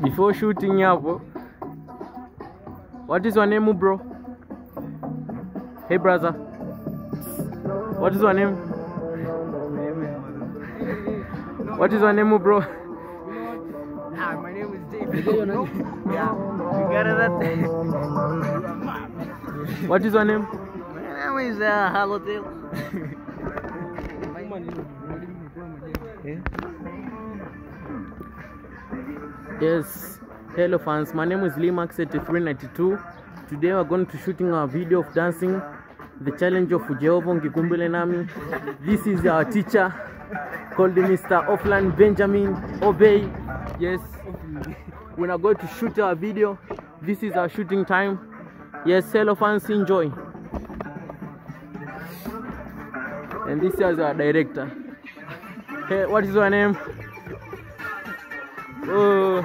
Before shooting hapo. What is your name, bro? Hey brother. What is your name? What is your name, bro? My name is David. Yeah, you got it. What is your name? My name is Halodil. Yes, hello fans, my name is Limax8392. Today we're going to shooting a video of dancing the challenge of Jehova Ngikumbele Nami. This is our teacher called Mr. Offland Benjamin Obey. Yes, we are going to shoot our video. This is our shooting time. Yes, hello fans, enjoy. And this is our director. Hey, what is your name? Oh.